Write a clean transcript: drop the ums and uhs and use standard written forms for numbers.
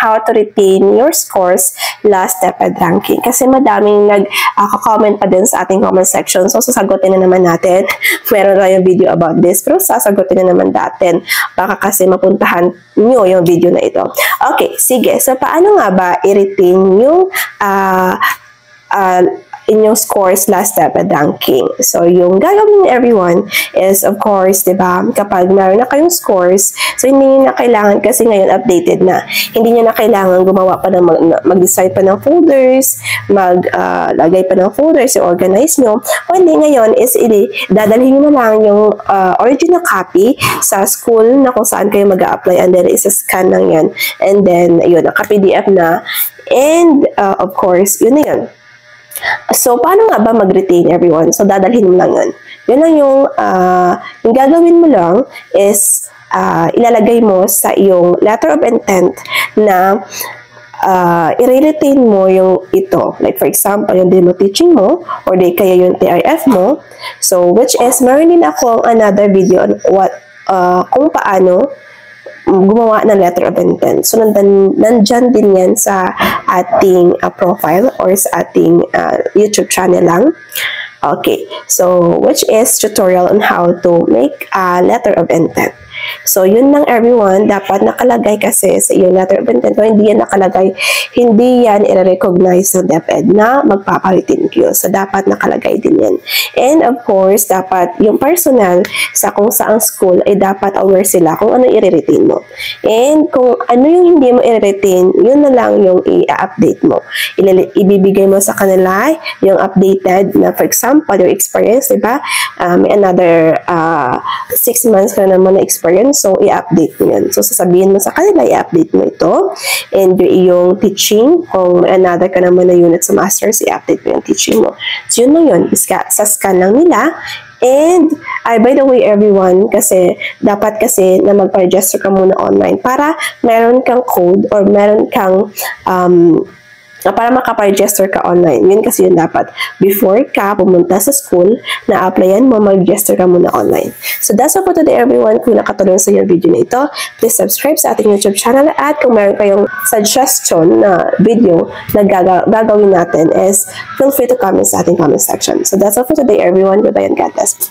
how to retain your scores last DepEd ranking. Kasi madaming nag-comment pa din sa ating comment section. So, sasagutin na naman natin. Meron na yung video about this, pero sasagutin na naman natin. Baka kasi mapuntahan nyo yung video na ito. Okay, sige. So, paano nga ba i-retain yung inyong scores last DepEd ranking? So, yung gagawin everyone is, of course, diba, kapag meron na kayong scores, so hindi nyo na kailangan, kasi ngayon updated na, hindi nyo na kailangan gumawa pa ng mag-design pa ng folders, maglagay pa ng folders, i-organize nyo. O hindi, ngayon is, dadalhin nyo na lang yung original copy sa school na kung saan kayo mag-a-apply, and then isa-scan lang yan, and then, yun, naka-PDF na, and, of course, yun na yun. So, paano nga ba mag-retain everyone? So, dadalhin mo lang yun. Yun lang yung gagawin mo lang is ilalagay mo sa iyong letter of intent na i-retain mo yung ito. Like, for example, yung demo teaching mo or kaya yung TIF mo. So, which is, meron din akong another video on kung paano gumawa ng letter of intent. So, nandyan din yan sa ating profile or sa ating YouTube channel lang. Okay. So, which is tutorial on how to make a letter of intent. So, yun lang everyone. Dapat nakalagay kasi sa iyong letter of intent. Kung hindi yan nakalagay, hindi yan i-recognize ng DepEd na magpapalitin kayo. So, dapat nakalagay din yan. And of course, dapat yung personal sa kung saang school ay dapat aware sila kung ano i-retain mo. And kung ano yung hindi mo i-retain, yun na lang yung i-update mo. Ibibigay mo sa kanila yung updated na, for example, your experience, diba? May another 6 months ka naman na experience. So, i-update mo yan. So, sasabihin mo sa kanila, i-update mo ito. And yung iyong teaching, kung may another ka naman na unit sa masters, i-update mo yung teaching mo. So, yun lang yun. Sa-scan lang nila. And, by the way, everyone, kasi, dapat kasi na mag-register ka muna online para meron kang code or meron kang para makaparegister ka online. Yun kasi yun dapat. Before ka pumunta sa school, na-applyan mo, mag-register ka muna online. So, that's all for today, everyone. Kung nakatulong sa yung video na ito, please subscribe sa ating YouTube channel. At kung meron kayong suggestion na video na gagawin natin is feel free to comment sa ating comment section. So, that's all for today, everyone. Goodbye and God bless.